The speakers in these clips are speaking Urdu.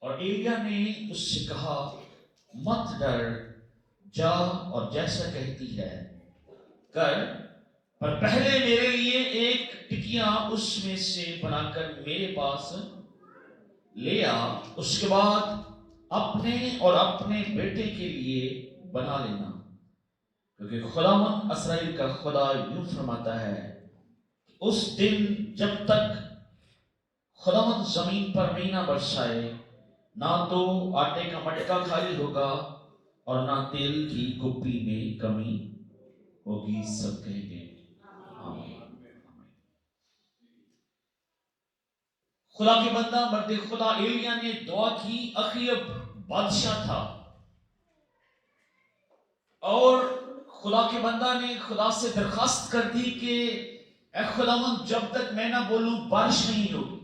اور ایلیا نے اس سے کہا مت ڈر، جا اور جیسا کہتی ہے کر، پر پہلے میرے لیے ایک ٹکیاں اس میں سے بنا کر میرے پاس لے آ، اس کے بعد اپنے اور اپنے بیٹے کے لیے بنا لینا، کیونکہ خداوند اسرائیل کا خدا یوں فرماتا ہے اس دن جب تک خداوند زمین پر نہیں نہ برسائے، نہ تو آٹے کا مٹکا خالی ہوگا اور نہ تیل کی کپی میں کمی ہوگی۔ سب کہیں گے آمین۔ خدا کے بندہ مرد خدا ایلیا نے دعا کی۔ اخیب بادشاہ تھا اور خدا کے بندہ نے خدا سے درخواست کر دی کہ اے خداوند جب تک میں نہ بولوں بارش نہیں ہوگی۔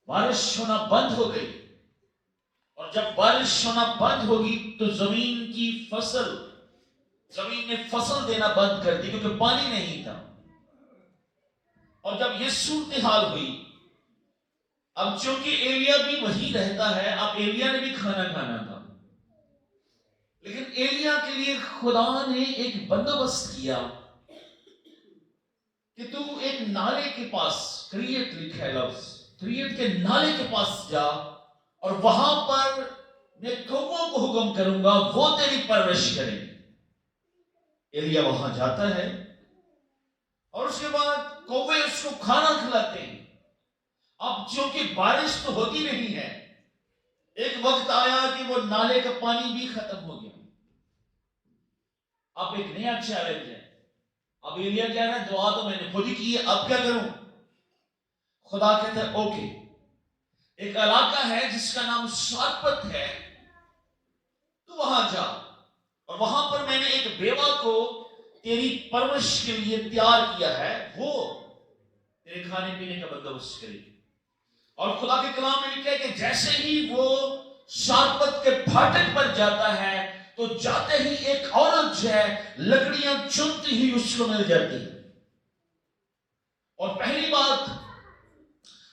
بارش ہونا بند ہو گئی، اور جب بارش ہونا بند ہوگی تو زمین نے فصل دینا بند کر دی، کیونکہ پانی نہیں تھا۔ اور جب یہ صورتحال ہوئی، اب چونکہ ایلیا بھی وہی رہتا ہے، اب ایلیا نے بھی کھانا تھا، لیکن ایلیا کے لیے خدا نے ایک بندوبست کیا کہ تو ایک نالے کے پاس، کریت لکھا ہے لفظ، کریت کے نالے کے پاس جا، اور وہاں پر میں کووں کو حکم کروں گا، وہ تیری پرورش کریں گے۔ ایلیا وہاں جاتا ہے اور اس کے بعد کوے اس کو کھانا کھلاتے ہیں۔ اب چونکہ بارش تو ہوتی نہیں ہے، ایک وقت آیا کہ وہ نالے کا پانی بھی ختم ہو گیا۔ اب ایک نیا چیلنج ہے۔ اب ایلیا کہہ رہا ہے دعا تو میں نے خود ہی کی ہے، اب کیا کروں؟ خدا کہتا ہے اوکے، ایک علاقہ ہے جس کا نام سارپت ہے، تو وہاں جا، اور وہاں پر میں نے ایک بیوہ کو تیری پرورش کے لیے تیار کیا ہے، وہ تیرے کھانے پینے کا بندوبست کرے گی۔ اور خدا کے کلام میں لکھا ہے کہ جیسے ہی وہ سارپت کے پھاٹک پر جاتا ہے تو جاتے ہی ایک عورت جو ہے لکڑیاں چنتی ہی اس کو مل جاتی ہے، اور پہلی بات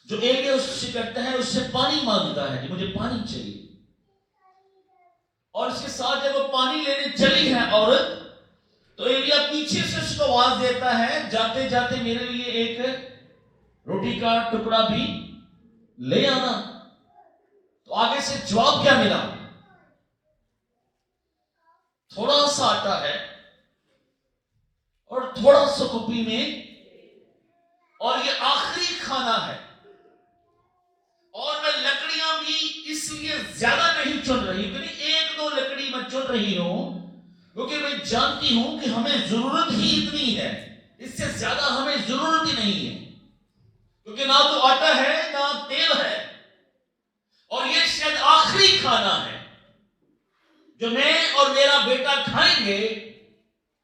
جو ایلیا اس سے کرتا ہے، اس سے پانی مانگتا ہے کہ مجھے پانی چاہیے۔ اور اس کے ساتھ جب وہ پانی لینے چلی ہے عورت، تو ایلیا پیچھے سے اس کو آواز دیتا ہے جاتے جاتے میرے لیے ایک روٹی کا ٹکڑا بھی لے آنا۔ تو آگے سے جواب کیا ملا؟ تھوڑا سا آٹا ہے اور تھوڑا سا کپی میں، اور یہ آخری کھانا ہے، اور میں لکڑیاں بھی اس لیے زیادہ نہیں چن رہی، کیونکہ ایک دو لکڑی میں چن رہی ہوں کیونکہ میں جانتی ہوں کہ ہمیں ضرورت ہی اتنی ہے، اس سے زیادہ ہمیں ضرورت ہی نہیں ہے، کیونکہ نہ تو آٹا ہے نہ تیل ہے، اور یہ شاید آخری کھانا ہے جو میں اور میرا بیٹا کھائیں گے،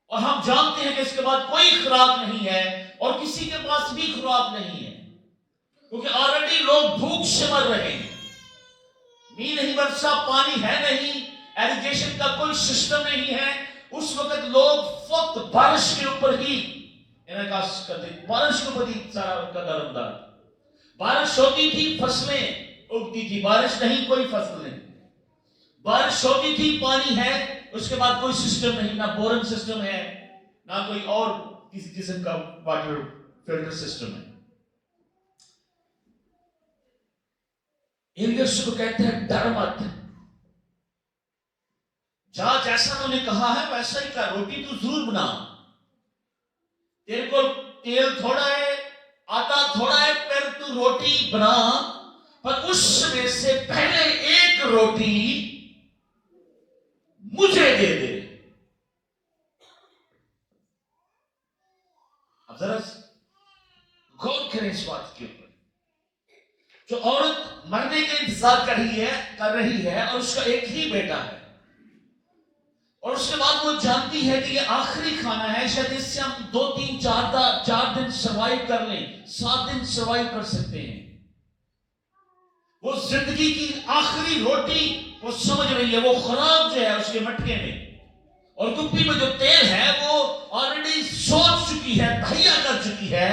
اور ہم جانتے ہیں کہ اس کے بعد کوئی خوراک نہیں ہے، اور کسی کے پاس بھی خوراک نہیں ہے، کیونکہ آلریڈی لوگ بھوک سے مر رہے ہیں، مینہ نہیں برسا، پانی ہے نہیں، ایریگیشن کا کوئی سسٹم نہیں ہے۔ اس وقت لوگ فقط بارش کے اوپر ہی انعکاس کرتے، بارش کے اوپر ہی سارا ان کا دارمدار، بارش ہوتی تھی فصلیں اگتی تھی، بارش نہیں کوئی فصل نہیں، بارش ہوتی تھی پانی ہے، اس کے بعد کوئی سسٹم نہیں، نہ بورنگ سسٹم ہے نہ کوئی اور کسی قسم کا واٹر فلٹر سسٹم ہے۔ ایلیا کو کہتے ہیں ڈر مت، جا جیسا تو نے کہا ہے ویسا ہی کر، روٹی تو ضرور بنا، تیرے کو تیل تھوڑا ہے آٹا تھوڑا ہے، پھر تو روٹی بنا، پر اس میں سے پہلے ایک روٹی مجھے دے دے۔ اب ذرا غور کریں اس بات کے اوپر، جو عورت مرنے کا انتظار کر رہی ہے اور اس کا ایک ہی بیٹا ہے، اور اس کے بعد وہ جانتی ہے کہ یہ آخری کھانا ہے، شاید اس سے ہم 2-3-4 دن سروائیو کر لیں، 7 دن سروائیو کر سکتے ہیں، وہ زندگی کی آخری روٹی وہ سمجھ رہی ہے، وہ خوراک جو ہے اس کے مٹکے میں اور کپی میں جو تیل ہے وہ آلریڈی سوچ چکی ہے، تہیا کر چکی ہے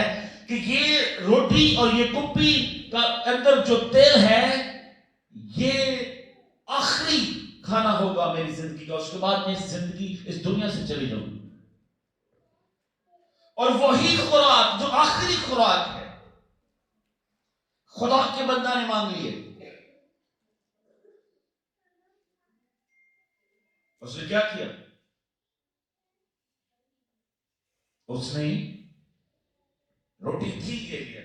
کہ یہ روٹی اور یہ کپی کا اندر جو تیل ہے یہ آخری کھانا ہوگا میری زندگی کا، اس کے بعد میں زندگی اس دنیا سے چلی جاؤں گی. اور وہی خوراک جو آخری خوراک ہے خدا کے بندہ نے مانگ لیے. اس نے کیا کیا؟ اس نے روٹی تھی کے لیے.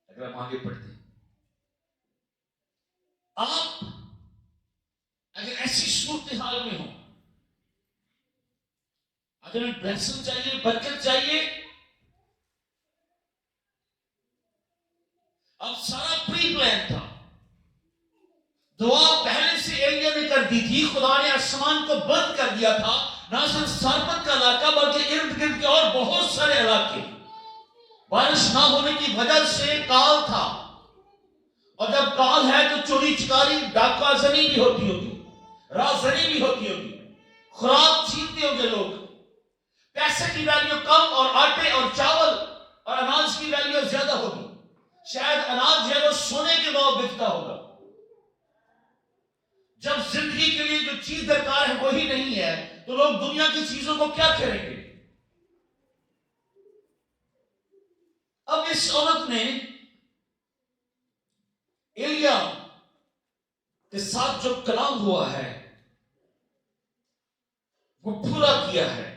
اگر ہم آگے پڑھتے ہیں، آپ اگر ایسی صورتحال میں ہوں، اگر بلیسنگ چاہیے، برکت چاہیے، اب سارا پری پلان تھا. دعا پہلے سے ایلیا نے کر دی تھی، خدا نے آسمان کو بند کر دیا تھا، نہ صرف سارپت کا علاقہ بلکہ ارد گرد کے اور بہت سارے علاقے. بارش نہ ہونے کی وجہ سے کال تھا، اور جب کال ہے تو چوری چکاری ڈاکہ زنی بھی ہوتی ہوگی، رازنی بھی ہوتی ہوگی، خوراک چھینتے ہوں گے لوگ، پیسے کی ویلیو کم اور آٹے اور چاول اور اناج کی ویلیو زیادہ ہوگی. شاید اناج ہے وہ سونے کے بھاؤ بکتا ہوگا. جب زندگی کے لیے جو چیز درکار ہے وہی نہیں ہے تو لوگ دنیا کی چیزوں کو کیا کریں گے؟ اب اس عورت نے ایلیا کے ساتھ جو کلام ہوا ہے وہ پورا کیا ہے.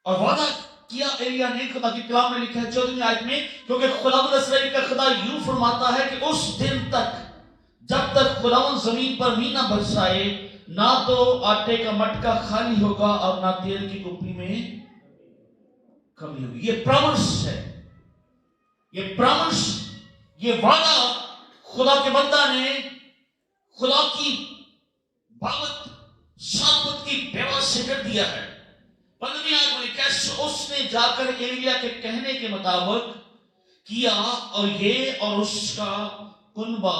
اور وعدہ کیا ایلیا نے، خدا کے کلام میں لکھا ہے 14ویں آیت میں، کیونکہ خداوند اسرائیل کا خدا یوں فرماتا ہے کہ اس دن تک جب تک خداوند زمین پر می نہ برسائے، نہ تو آٹے کا مٹکا خالی ہوگا اور نہ تیل کی کپی میں کمی ہوگی. یہ پرامس ہے، یہ پرامس، یہ وعدہ خدا کے بندہ نے خدا کی بابت سابت کی بیوہ سے کر دیا ہے. 15ویں آیت میں کیسے اس نے جا کر ایلیا کے کہنے کے مطابق کیا، اور یہ اور اس کا کنبہ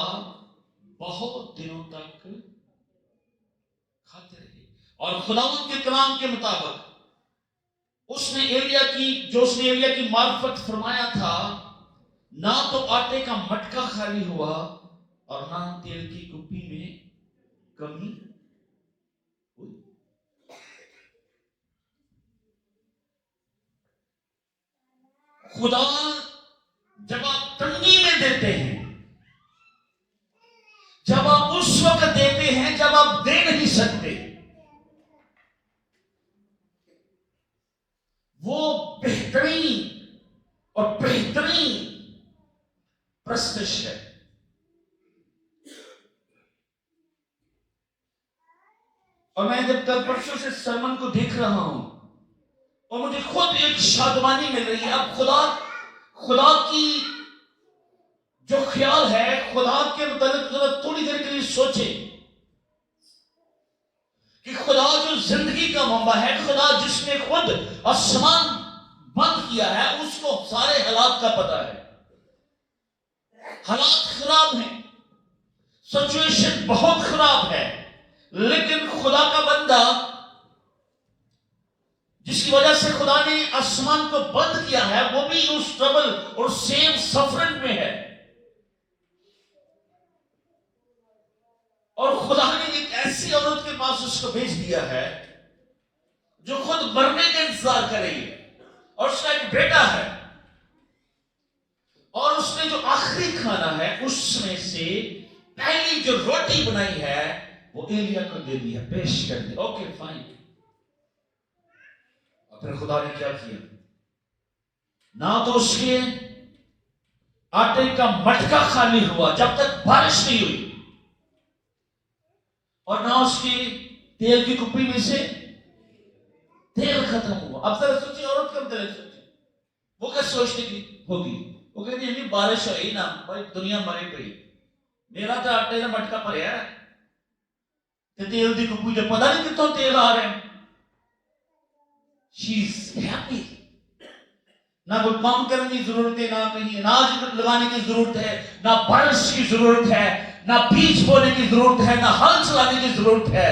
بہت دنوں تک کھاتے رہے. اور خداوند کے کلام کے مطابق اس نے ایلیا کی معرفت فرمایا تھا، نہ تو آٹے کا مٹکا خالی ہوا اور نہ تیل کی کپی میں کمی ہوئی. خدا جب آپ تنگی میں دیتے ہیں، جب آپ اس وقت دیتے ہیں جب آپ دے نہیں سکتے، وہ بہترین اور بہترین پرستش ہے. اور میں جب کل پرسوں سے سرمن کو دیکھ رہا ہوں اور مجھے خود ایک شادمانی مل رہی ہے. اب خدا کی جو خیال ہے، خدا کے متعلق ذرا تھوڑی دیر کے لیے سوچیں کہ خدا جو زندگی کا منبع ہے، خدا جس نے خود آسمان بند کیا ہے، اس کو سارے حالات کا پتہ ہے. حالات خراب ہیں، سچویشن بہت خراب ہے، لیکن خدا کا بندہ جس کی وجہ سے خدا نے آسمان کو بند کیا ہے، وہ بھی اس ٹربل اور سیم سفرنگ میں ہے. اور خدا نے ایک ایسی عورت کے پاس اس کو بھیج دیا ہے جو خود مرنے کا انتظار کر رہی ہے، اور اس کا ایک بیٹا ہے، اور اس نے جو آخری کھانا ہے اس میں سے پہلی جو روٹی بنائی ہے وہ ایلیا کو دے دیا، پیش کر دیا. Okay fine. اور پھر خدا نے کیا کیا؟ نہ تو اس کے آٹے کا مٹکا خالی ہوا جب تک بارش نہیں ہوئی، اور نہ اس کی تیل کی کپی میں سے تیل ختم ہوا. اب ذرا سوچیں، عورت کا مطلب سوچیں، وہ کیا سوچنے کی ہوگی؟ وہ کہتی ہے نہیں بارش ہوئی نا بھائی، دنیا مری پئی، میرا تو آٹے کا مٹکا پڑیا ہے تے تیل دی کپی جو پتہ نہیں کتوں تیل آ رہے ہیں. شی از ہیپی. نہ کوئی کام کرنے کی ضرورت ہے، نہ کہیں اناج لگانے کی ضرورت ہے، نہ بارش کی ضرورت ہے، نہ بیج بونے کی ضرورت ہے، نہ ہل چلانے کی ضرورت ہے.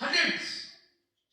100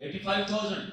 85,000।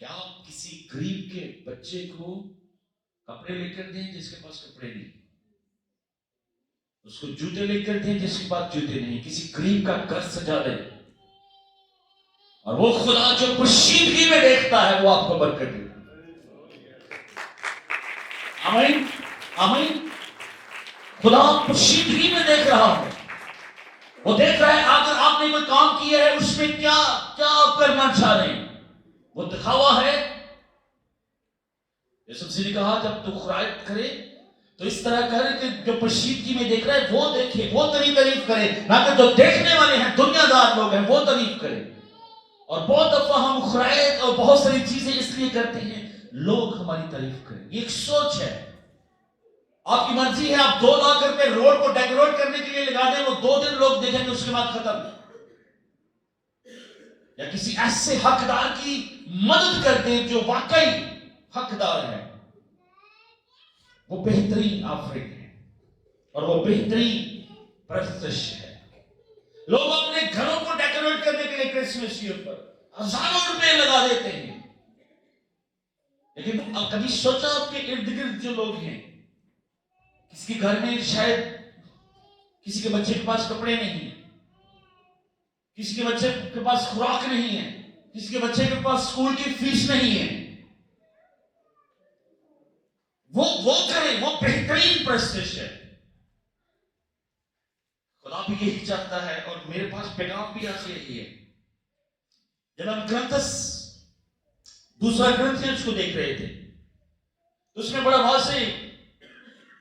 کیا آپ کسی غریب کے بچے کو کپڑے لے کر دیں جس کے پاس کپڑے نہیں، اس کو جوتے لے کر دیں جس کے پاس جوتے نہیں، کسی غریب کا گھر سجا دیں اور وہ خدا جو پوشیدگی میں دیکھتا ہے وہ آپ کو برکت دے؟ آمین آمین۔ خدا پوشیدگی میں دیکھ رہا ہے، وہ دیکھ رہا ہے اگر آپ نے کوئی کام کیا ہے اس میں کیا کیا آپ کرنا چاہ رہے ہیں۔ وہ دکھاوا ہے، یسوع مسیح نے کہا جب تو خرائط کرے تو اس طرح کرے کہ جو پوشیدگی میں دیکھ رہا ہے وہ دیکھے، وہ تیری تعریف کرے، نہ کہ جو دیکھنے والے ہیں دنیا دار لوگ ہیں وہ تعریف کرے۔ اور بہت دفعہ ہم خرائط اور بہت ساری چیزیں اس لیے کرتے ہیں لوگ ہماری تعریف کریں، یہ ایک سوچ ہے۔ آپ کی مرضی ہے، آپ 2 لاکھ روپے روڈ کو ڈیکوریٹ کرنے کے لیے لگا دیں، وہ 2 دن لوگ دیکھیں گے اس کے بعد ختم۔ یا کسی ایسے حقدار کی مدد کر دیں جو واقعی حقدار ہے، وہ بہترین آفرین ہے اور وہ بہترین پرستش ہے۔ لوگ اپنے گھروں کو ڈیکوریٹ کرنے کے لیے کرسمس کے اوپر ہزاروں روپے لگا دیتے ہیں، لیکن کبھی سوچا آپ کے ارد گرد جو لوگ ہیں، کسی کے گھر میں شاید کسی کے بچے کے پاس کپڑے نہیں ہیں، کسی کے بچے کے پاس خوراک نہیں ہے، کسی کے بچے کے پاس اسکول کی فیس نہیں ہے، وہ کریں، وہ بہترین پرستش ہے۔ خدا بھی یہی چاہتا ہے اور میرے پاس پیغام بھی آج یہی ہے۔ جب ہم کرنتس دوسرا کرنتھیانس کو دیکھ رہے تھے تو اس میں بڑا واضح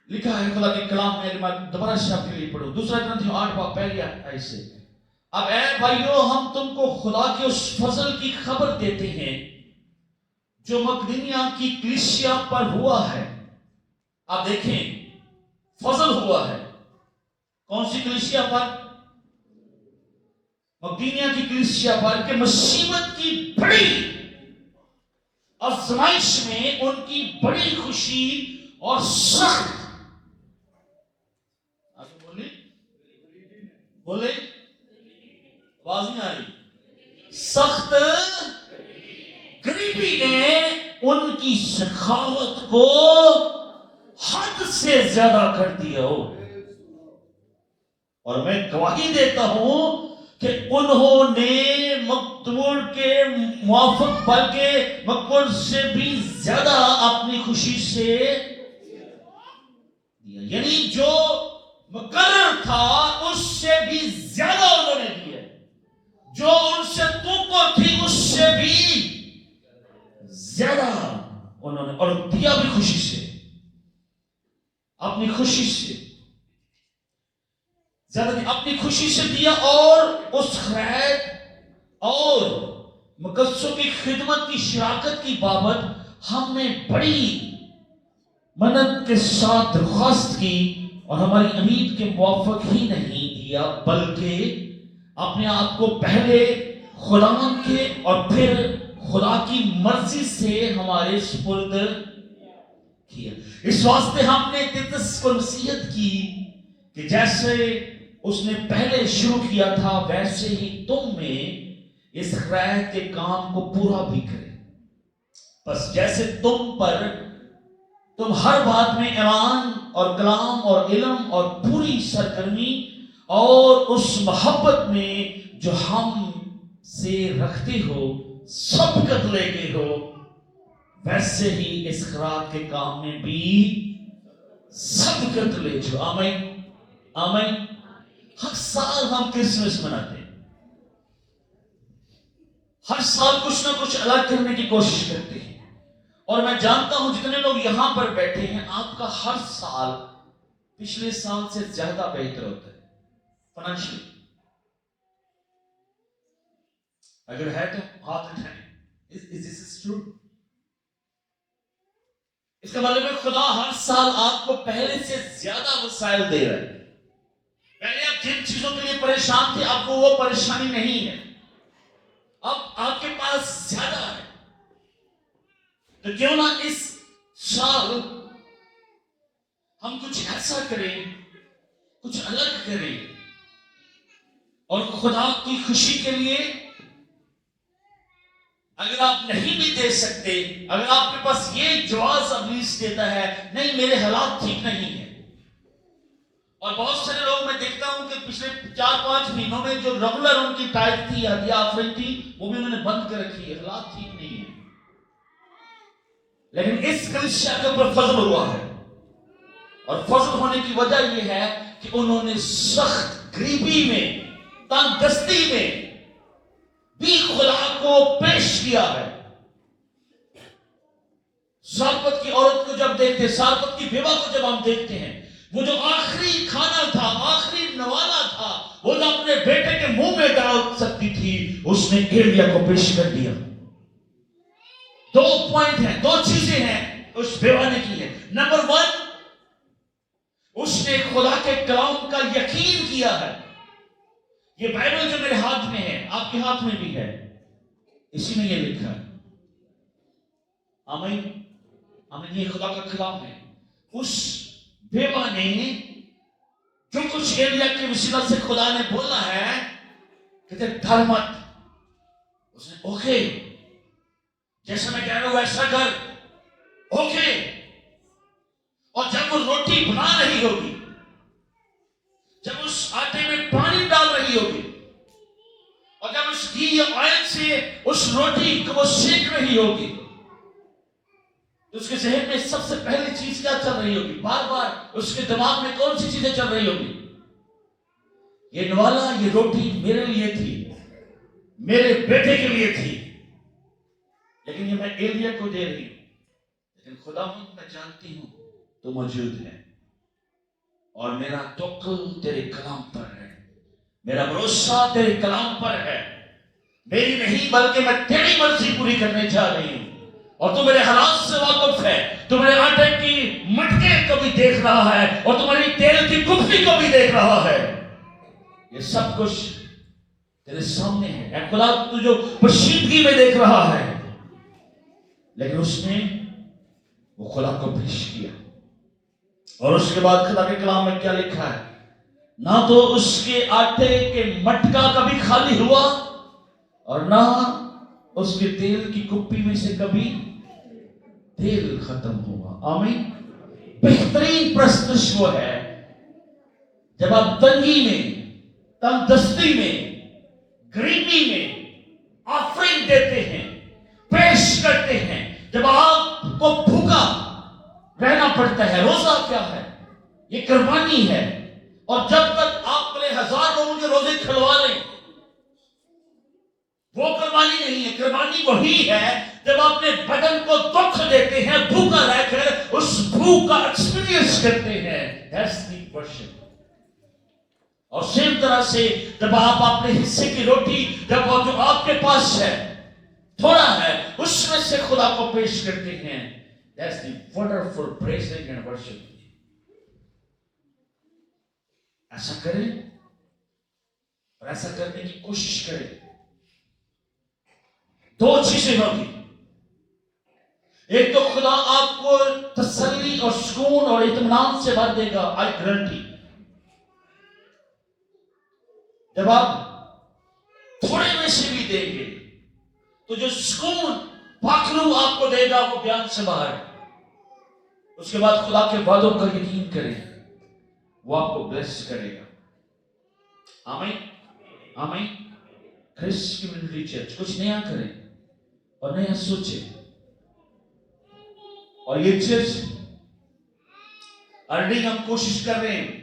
لکھا ہے خدا کے کلام میں، دوبارہ سے آپ کے لیے پڑھوں، دوسرا کرنتھیوں 8 باب پہلی آیت سے۔ اب اے بھائیو، ہم تم کو خدا کے اس فضل کی خبر دیتے ہیں جو مقدونیہ کی کلیسیا پر ہوا ہے۔ آپ دیکھیں، فضل ہوا ہے کون سی کلیسیا پر؟ مقدونیہ کی کلیسیا پر، کہ مصیبت کی بڑی آزمائش میں ان کی بڑی خوشی اور سخت، بولے آواز نہیں آ رہی، سخت غریبی نے ان کی سخاوت کو حد سے زیادہ کر دیا ہو۔ اور میں گواہی دیتا ہوں کہ انہوں نے مقدور کے موافق بلکہ مقدور سے بھی زیادہ اپنی خوشی سے دیا، یعنی جو مقرر تھا اس سے بھی زیادہ انہوں نے دیا، جو ان سے توقع تھی اس سے بھی زیادہ انہوں نے، اور دیا بھی خوشی سے، اپنی خوشی سے زیادہ دیا، اپنی خوشی سے دیا۔ اور اس خیر اور مقدسوں کی خدمت کی شراکت کی بابت ہم نے بڑی منت کے ساتھ درخواست کی، اور ہماری امید کے موافق ہی نہیں دیا بلکہ اپنے آپ کو پہلے خدا کے اور پھر خدا کی مرضی سے ہمارے سپرد کیا۔ اس واسطے ہم نے تیتس کو نصیحت کی کہ جیسے اس نے پہلے شروع کیا تھا ویسے ہی تم میں اس خیر کے کام کو پورا بھی کرے۔ بس جیسے تم ہر بات میں ایمان اور کلام اور علم اور پوری سرگرمی اور اس محبت میں جو ہم سے رکھتے ہو سبقت لے کے ہو، ویسے ہی اس خیر کے کام میں بھی سبقت لے جو۔ آمین آمین۔ ہر سال ہم کرسمس مناتے ہیں، ہر سال کچھ نہ کچھ الگ کرنے کی کوشش کرتے ہیں، اور میں جانتا ہوں جتنے لوگ یہاں پر بیٹھے ہیں آپ کا ہر سال پچھلے سال سے زیادہ بہتر ہوتا ہے فائنینشلی۔ اگر ہے تو ہاتھ اٹھائیں۔ Is this true؟ اس کا مطلب ہے خدا ہر سال آپ کو پہلے سے زیادہ وسائل دے رہا ہے۔ پہلے آپ جن چیزوں کے لیے پریشان تھے اب وہ پریشانی نہیں ہے، اب آپ کے پاس زیادہ ہے۔ تو کیوں نہ اس سال ہم کچھ ایسا کریں، کچھ الگ کریں، اور خدا کی خوشی کے لیے اگر آپ نہیں بھی دے سکتے، اگر آپ کے پاس یہ جواز ابلیس دیتا ہے نہیں میرے حالات ٹھیک نہیں ہیں، اور بہت سارے لوگ میں دیکھتا ہوں کہ پچھلے 4-5 مہینوں میں جو ریگولر ان کی ٹائپ تھی، ہدیہ آفرنگ تھی، وہ بھی انہوں نے بند کر رکھی ہے، حالات ٹھیک نہیں ہیں۔ لیکن اس کلیسیا کے اوپر فضل ہوا ہے، اور فضل ہونے کی وجہ یہ ہے کہ انہوں نے سخت غریبی میں، تنگ دستی میں بھی خدا کو پیش کیا ہے۔ سارپت کی عورت کو جب دیکھتے، سارپت کی بیوہ کو جب ہم دیکھتے ہیں، وہ جو آخری کھانا تھا، آخری نوالا تھا، وہ جو اپنے بیٹے کے منہ میں ڈال سکتی تھی، اس نے ایلیا کو پیش کر دیا۔ 2 پوائنٹ ہیں، 2 چیزیں ہیں اس بیوہ نے کی ہے۔ نمبر 1، اس نے خدا کے کلام کا یقین کیا ہے۔ یہ بائبل جو میرے ہاتھ میں ہے، آپ کے ہاتھ میں بھی ہے، اسی میں یہ لکھا ہے۔ آمین آمین، یہ خدا کا کلام ہے۔ اس بیوہ نے جو کچھ ایلیا کے وسیلہ سے خدا نے بولا ہے، کہتے ڈر مت، اس نے اوکے، جیسا میں کہہ رہا ہوں ویسا کر، اوکے۔ اور جب وہ روٹی بنا رہی ہوگی، جب اس آٹے میں پانی ڈال رہی ہوگی، اور جب اس گھی یا آئل سے اس روٹی کو وہ سیک رہی ہوگی، تو اس کے ذہن میں سب سے پہلی چیز کیا چل رہی ہوگی؟ بار بار اس کے دماغ میں کون سی چیزیں چل رہی ہوگی؟ یہ نوالا، یہ روٹی میرے لیے تھی، میرے بیٹے کے لیے تھی، لیکن یہ میں ایلیا کو دے رہی ہوں، لیکن خدا میں جانتی ہوں تو موجود ہے، اور میرا توکل تیرے کلام پر ہے، میرا بھروسہ تیرے کلام پر ہے، میری نہیں بلکہ میں تیری مرضی پوری کرنے جا رہی ہوں، اور تو میرے حالات سے واقف ہے، تو میرے آٹے کی مٹکے کو بھی دیکھ رہا ہے، اور تمہاری تیل کی کفی کو بھی دیکھ رہا ہے، یہ سب کچھ تیرے سامنے ہے، اے خدا تو جو پوشیدگی میں دیکھ رہا ہے۔ لیکن اس نے وہ خدا کو پیش کیا، اور اس کے بعد خدا کے کلام میں کیا لکھا ہے؟ نہ تو اس کے آٹے کے مٹکا کبھی خالی ہوا، اور نہ اس کے تیل کی کپی میں سے کبھی تیل ختم ہوا۔ آمین۔ بہترین پرستش وہ ہے جب آپ تنگی میں، تنگ دستی میں، غریبی میں آفرنگ دیتے ہیں، پیش کرتے ہیں، جب آپ کو بھوکا رہنا پڑتا ہے۔ روزہ کیا ہے؟ یہ قربانی ہے، اور جب تک آپ بلے 1000 لوگوں کے روزے کھلوا لیں، وہ قربانی نہیں ہے۔ قربانی وہی ہے جب آپ اپنے بدن کو دکھ دیتے ہیں، بھوکا رہ کر اس بھوک کا ایکسپیرینس کرتے ہیں۔ That's the worship۔ اور سیم طرح سے جب آپ اپنے حصے کی روٹی، جب وہ جو آپ کے پاس ہے تھوڑا ہے، اس میں سے خدا کو پیش کرتے ہیں۔ That's the wonderful praising and worship۔ ایسا کریں، اور ایسا کرنے کی کوشش کریں۔ 2 چیزیں ہوگی، ایک تو خدا آپ کو تسلی اور سکون اور اطمینان سے بھر دے گا، I guarantee۔ جب آپ تھوڑے میں سے بھی دیں گے تو جو سکون پاکلو آپ کو دے گا وہ بیان سے باہر ہے۔ اس کے بعد خدا کے وعدوں کا یقین کریں، وہ آپ کو بلیس کرے گا۔ آمین آمین۔ کرسچ کمیونٹی چرچ کچھ نیا کریں اور نیا سوچیں، اور یہ چرچ آلریڈی ہم کوشش کر رہے ہیں،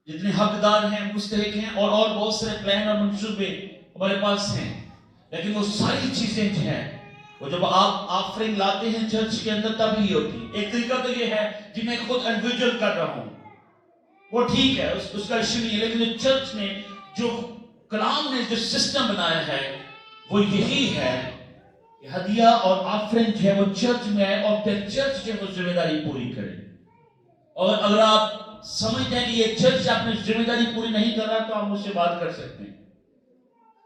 جتنے حقدار ہیں، مستحق ہیں، اور بہت سارے پلان اور منصوبے ہمارے پاس ہیں، لیکن وہ ساری چیزیں جو ہیں وہ جب آپ آفرنگ لاتے ہیں چرچ کے اندر تب ہی ہوتی ہے۔ ایک طریقہ تو یہ ہے کہ میں خود انڈیویجول کر رہا ہوں، وہ ٹھیک ہے، اس کا ایشو نہیں ہے، لیکن جو چرچ نے، جو کلام نے جو سسٹم بنایا ہے وہ یہی ہے کہ ہدیہ اور آفرنگ جو ہے وہ چرچ میں آئے، اور پھر چرچ جو ہے وہ ذمہ داری پوری کرے۔ اور اگر آپ سمجھتے ہیں کہ یہ چرچ اپنی ذمہ داری پوری نہیں کر رہا تو آپ مجھ سے بات کر سکتے ہیں۔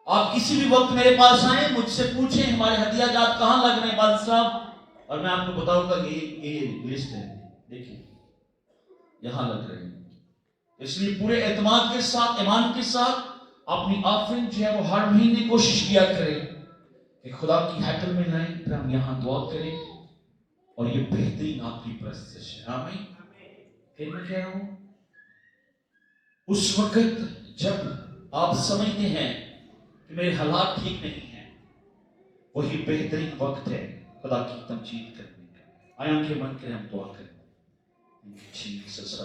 آپ کسی بھی وقت میرے پاس آئیں، مجھ سے پوچھیں ہمارے ہدیہ جات کہاں لگ رہے ہیں بادل صاحب، اور میں آپ کو بتاؤں گا کہ یہ لسٹ ہے، دیکھیں یہاں لگ رہے ہیں۔ اس لیے پورے اعتماد کے ساتھ، ایمان کے ساتھ اپنی آفرنگ جو ہے وہ ہر مہینے کوشش کیا کریں، کہ خدا کی ہیکل میں لائیں، پھر ہم یہاں دعا کریں اور یہ بہترین آپ کی پرستش ہے. آمین. پھر میں کہہ رہا ہوں اس وقت جب آپ سمجھتے ہیں کہ میرے حالات ٹھیک نہیں ہیں، وہی بہترین وقت ہے خدا کی تمجید کرنے کا. آیا کہ من کرے ہم دعا کریں. جیسس.